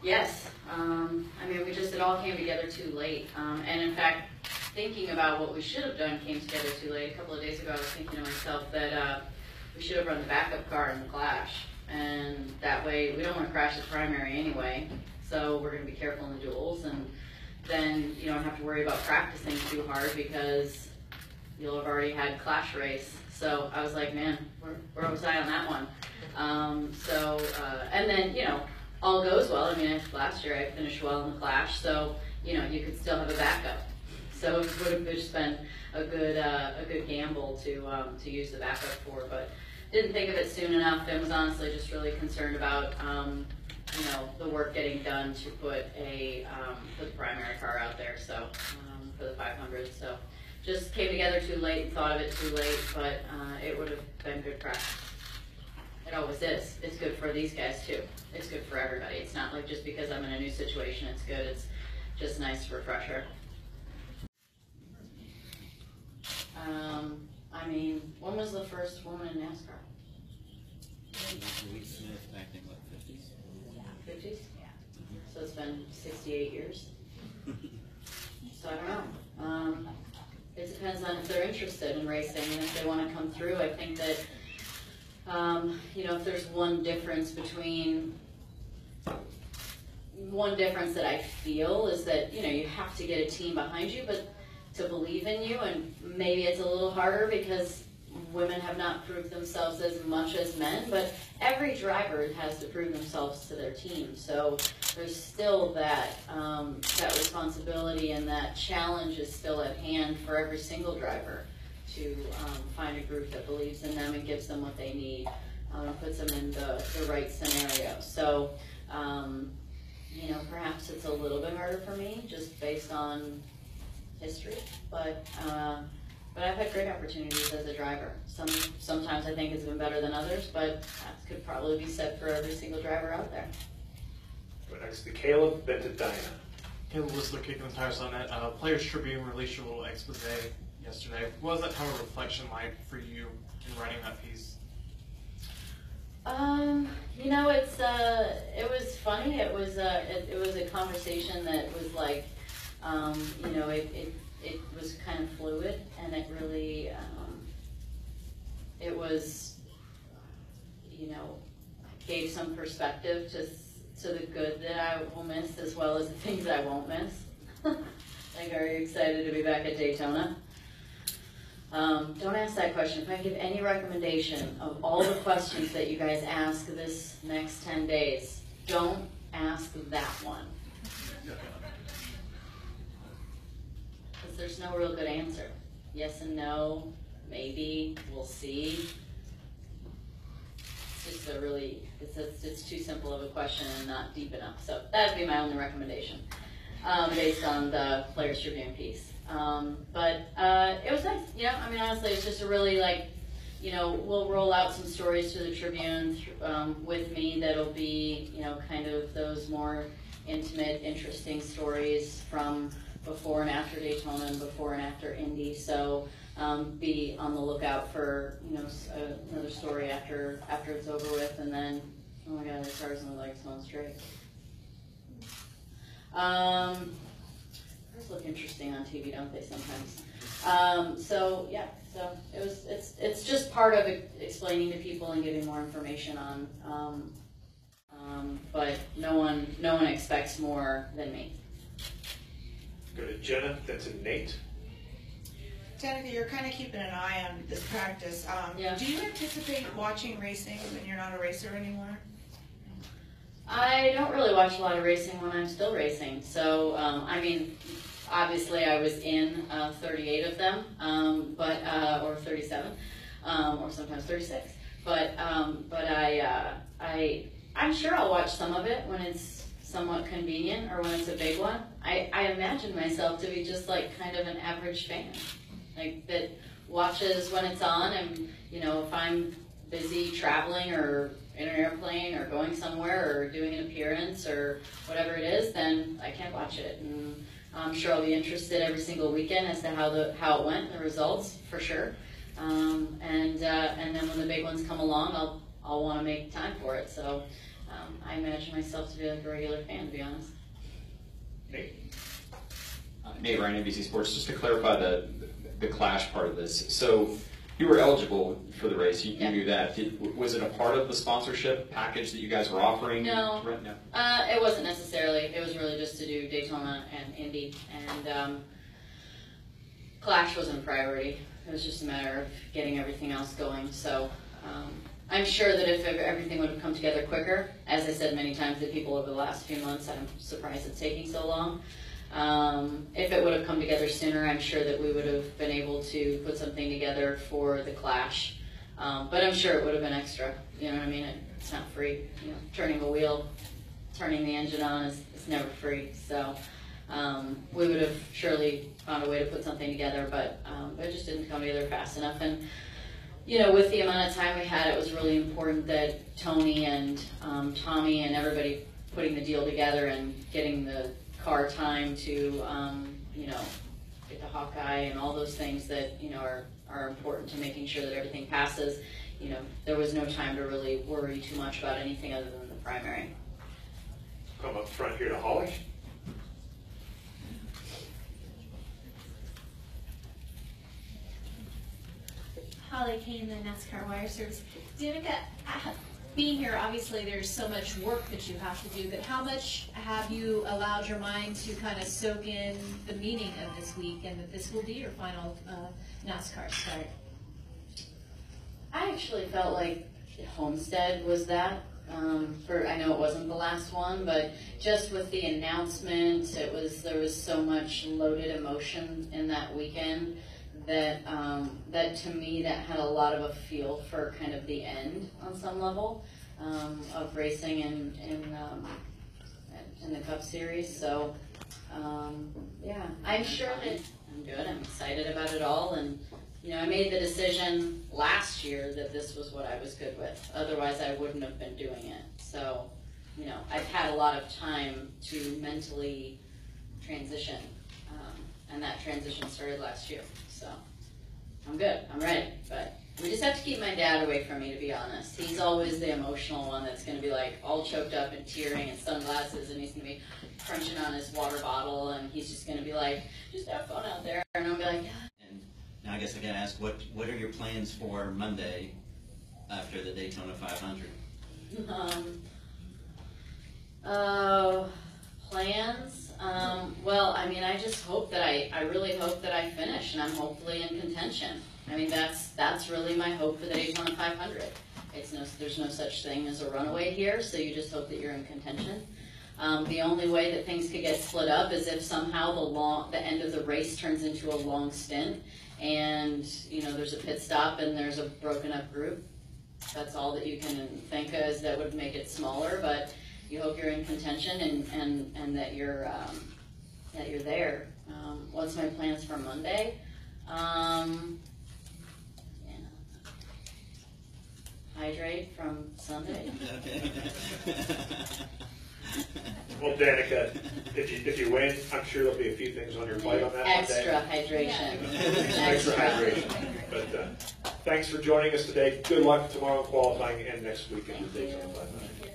Yes. I mean, it all came together too late. And in fact, thinking about what we should have done came together too late. A couple of days ago, I was thinking to myself that we should have run the backup car in the Clash. And that way, we don't want to crash the primary anyway. So we're going to be careful in the duels. And then you don't have to worry about practicing too hard because you'll have already had Clash race. So I was like, man, where was I on that one? And then, all goes well. I mean, last year I finished well in the Clash, so, you could still have a backup. So it would have just been a good gamble to use the backup for, but didn't think of it soon enough and was honestly just really concerned about, the work getting done to put the primary car out there, so, for the 500. So just came together too late and thought of it too late, but it would have been good practice. It always is. It's good for these guys too. It's good for everybody. It's not like just because I'm in a new situation it's good. It's just a nice refresher. I mean, when was the first woman in NASCAR? Louise Smith back in what, 50s? Yeah. 50s? Yeah. So it's been 68 years. So I don't know. It depends on if they're interested in racing and if they want to come through. I think that if there's one difference that I feel is that, you have to get a team behind you, but to believe in you, and maybe it's a little harder because women have not proved themselves as much as men, but every driver has to prove themselves to their team. So there's still that responsibility, and that challenge is still at hand for every single driver to find a group that believes in them and gives them what they need, puts them in the right scenario. So, perhaps it's a little bit harder for me just based on history, but I've had great opportunities as a driver. Sometimes I think it's been better than others, but that could probably be said for every single driver out there. Next to Caleb, then to Dinah. Caleb Whistler kicking the tires on that. Players Tribune released your little expose yesterday. What was that kind of reflection like for you in writing that piece? It was funny. It was a conversation that was like, it was kind of fluid, and it really, it was, gave some perspective to the good that I will miss as well as the things I won't miss. I'm very excited to be back at Daytona. Don't ask that question. If I give any recommendation of all the questions that you guys ask this next 10 days, don't ask that one. Because there's no real good answer. Yes and no, maybe, we'll see. It's just it's too simple of a question and not deep enough. So that'd be my only recommendation, based on the Players Tribune piece. But it was nice, honestly, it's just a really we'll roll out some stories to the Tribune with me that'll be, kind of those more intimate, interesting stories from before and after Daytona and before and after Indy. So be on the lookout for, another story after it's over with, and then, oh my God, the cars in the legs going straight. Look interesting on TV, don't they, sometimes? So it's just part of explaining to people and giving more information on, but no one expects more than me. Go to Jenna, then to Nate. Danica, you're kind of keeping an eye on this practice. Yeah. Do you anticipate watching racing when you're not a racer anymore? I don't really watch a lot of racing when I'm still racing. So, obviously I was in 38 of them, or 37, or sometimes 36. But I'm sure I'll watch some of it when it's somewhat convenient or when it's a big one. I imagine myself to be just like kind of an average fan, like that watches when it's on, and if I'm busy traveling or in an airplane or going somewhere or doing an appearance or whatever it is, then I can't watch it. And I'm sure I'll be interested every single weekend as to how it went, the results, for sure. And then when the big ones come along, I'll want to make time for it. So I imagine myself to be like a regular fan, to be honest. Nate? Nate Ryan, NBC Sports. Just to clarify the Clash part of this. So you were eligible for the race. You knew that. Was it a part of the sponsorship package that you guys were offering? No. No. It wasn't necessarily. It was really just to do Daytona and Indy. And Clash wasn't a priority. It was just a matter of getting everything else going. So I'm sure that if everything would have come together quicker, as I said many times to people over the last few months, I'm surprised it's taking so long. If it would have come together sooner, I'm sure that we would have been able to put something together for the Clash. But I'm sure it would have been extra. You know what I mean? It's not free. You know, turning a wheel, turning the engine on is never free. So we would have surely found a way to put something together, but it just didn't come together fast enough. And you know, with the amount of time we had, it was really important that Tony and Tommy and everybody putting the deal together and getting the car time to, you know, get the Hawkeye and all those things that, you know, are important to making sure that everything passes. You know, there was no time to really worry too much about anything other than the primary. Come up front here to Holly. Holly Kane, the NASCAR Wire Service. Danica, being here, obviously there's so much work that you have to do, but how much have you allowed your mind to kind of soak in the meaning of this week and that this will be your final NASCAR start? I actually felt like Homestead was that. I know it wasn't the last one, but just with the announcement, there was so much loaded emotion in that weekend that to me that had a lot of a feel for kind of the end on some level of racing in the Cup Series. So yeah, I'm sure that I'm good. I'm excited about it all, and you know, I made the decision last year that this was what I was good with. Otherwise, I wouldn't have been doing it. So, you know, I've had a lot of time to mentally transition, and that transition started last year. So, I'm good. I'm ready. But we just have to keep my dad away from me, to be honest. He's always the emotional one that's going to be like all choked up and tearing and sunglasses, and he's going to be crunching on his water bottle, and he's just going to be like, just have fun out there. And I'll be like, yeah. Now I guess I gotta ask, what are your plans for Monday after the Daytona 500? Plans? Well, I mean, I just hope that I really hope that I finish, and I'm hopefully in contention. I mean, that's really my hope for the Daytona 500. There's no such thing as a runaway here, so you just hope that you're in contention. The only way that things could get split up is if somehow the end of the race turns into a long stint, and you know there's a pit stop and there's a broken up group. That's all that you can think of as that would make it smaller, but you hope you're in contention and that you're there. What's my plans for Monday? Hydrate from Sunday. Okay. Well, Danica, if you win, I'm sure there'll be a few things on your plate on that Extra Monday. hydration. Extra hydration. But thanks for joining us today. Good luck tomorrow in qualifying and next week in the Daytona 500.